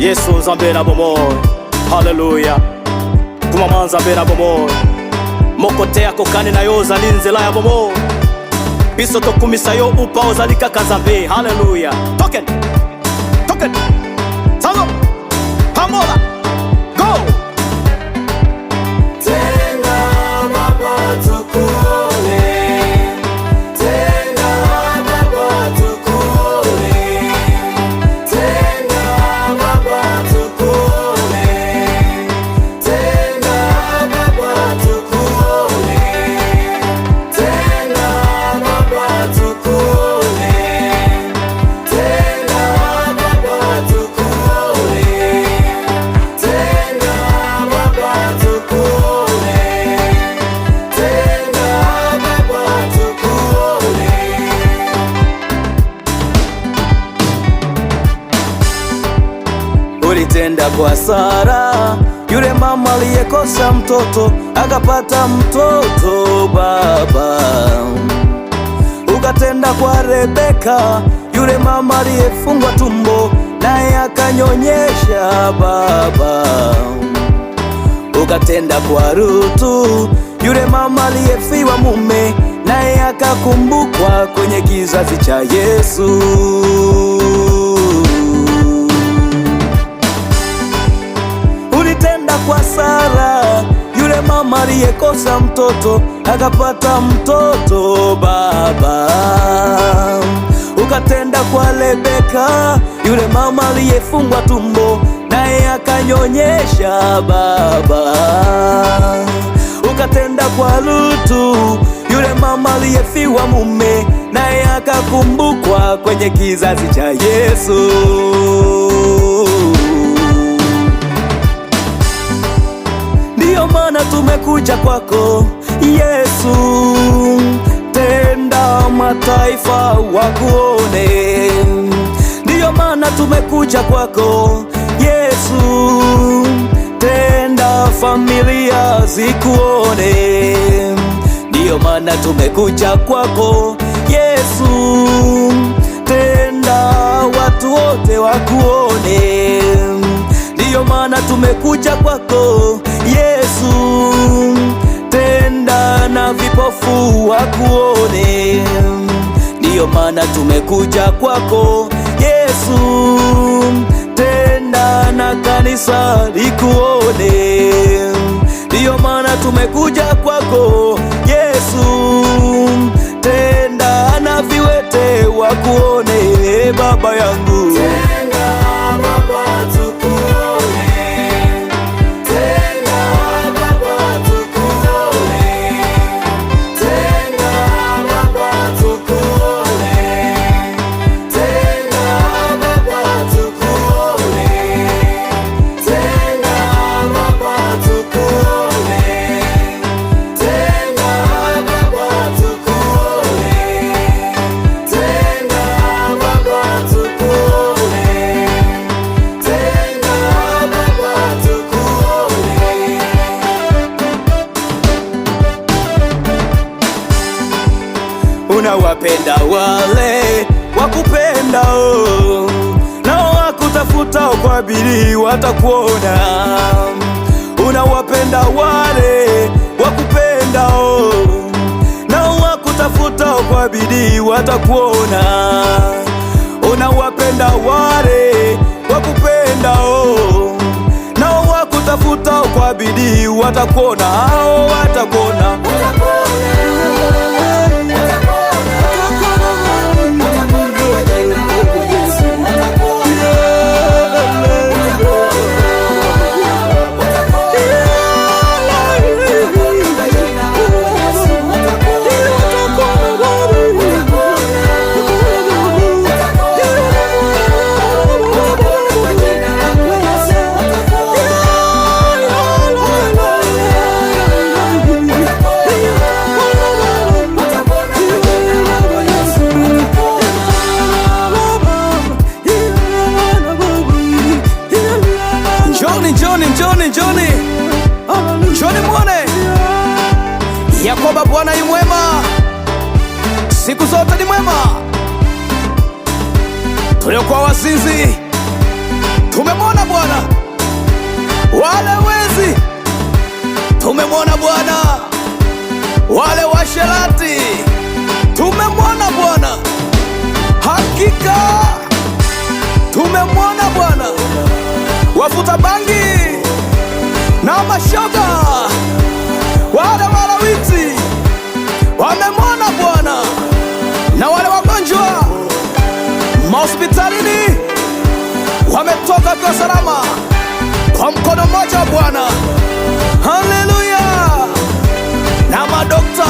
Yesu zambera bomo. Haleluya. Kumamanza bera bomo. Mokote yako kane na yoza linzela ya bomo. Biso tokumisa yo upa ozalika kazambe. Haleluya. Token. Token. Tango. Pamola. Go. Tena Baba tukone. Tena Baba tukone. Tena Baba tukone. Tena Baba tukone. Tena Baba tukone. Tena Baba tukone. Tena Baba tukone. Tena Baba tukone. Ulitenda kwa Sara, yule mama aliyekosa mtoto akapata mtoto Baba. Ukatenda kwa Rebeka, yule mama aliyefungwa tumbo naye akanyonyesha Baba. Ukatenda kwa Rutu, yule mama aliyefiwa mume naye akakumbukwa kwenye kizazi cha Yesu. Ulitenda kwa Sara, yule mama aliyekosa mtoto akapata mtoto Baba. Ukatenda kwa Rebeka, yule mama aliyefungwa tumbo naye akanyonyesha Baba. Ukatenda kwa Lutu, yule mama aliyefiwa mume naye akakumbukwa kwenye kizazi cha Yesu. Ndiyo maana tumekuja kwako Yesu, tenda mataifa wakuone. Ndiyo maana tumekuja kwako Yesu, tenda familia zikuone. Ndiyo maana tumekuja kwako Yesu, tenda watu wote wakuone. Ndiyo maana tumekuja kwako Yesu, tenda na vipofu wakuone. Ndiyo maana tumekuja kwako Yesu, tenda na kanisa likuone. Ndiyo maana tumekuja kwako Yesu, tenda na viwete wakuone Baba yangu. Tena Baba tukone. Tena Baba tukone. Tena Baba tukone. Tena Baba tukone. Tena Baba tukone. Tena Baba tukone. Tena Baba tukone. Tena Baba tukone. Unawapenda wale wakupendao, nao wakutafutao kwa bidii watakuona. Unawapenda wale wakupendao, nao wakutafutao kwa bidii watakuona. Unawapenda wale wakupendao, nao wakutafutao kwa bidii watakuona. Hao watakuona. Njoni muone ya kwamba Bwana yu mwema, siku zote ni mwema. Tuliokuwa wazinzi tumemwona Bwana. Wale wezi tumemwona Bwana, wale washerati tumemwona Bwana, hakika tumemwona Bwana. Wafuta bangi na mashoga, wale walawiti wamemwona Bwana, na wale wagonjwa mahospitalini wametoka kwa salama kwa mkono mmoja wa Bwana. Haleluya! Na madokta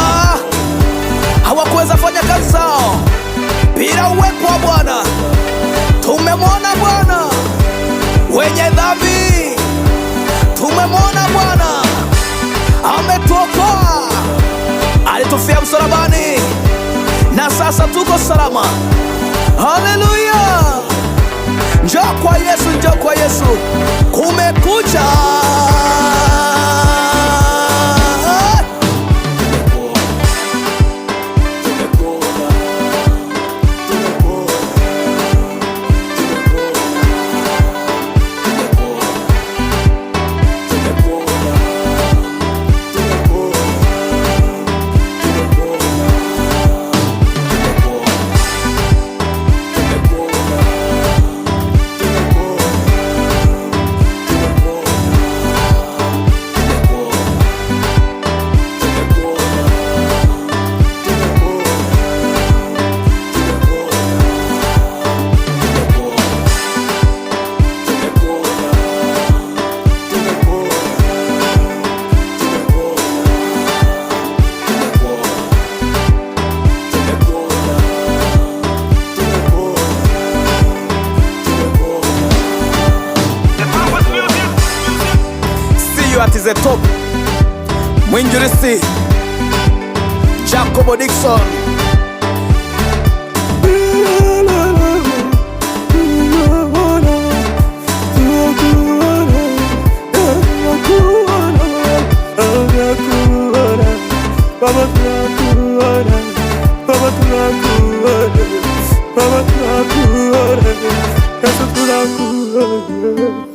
hawakuweza fanya kazi zao bila uwepo wa Bwana. Tumemwona Bwana. Wenye dhambi tumemwona Bwana, ametuokoa, alitufia msalabani na sasa tuko salama. Haleluya! Njoo kwa Yesu, njoo kwa Yesu, kumekucha. At the top, mwinjilisti Jacobo Dickson. Baba tunakuona, Yesu tunakuona.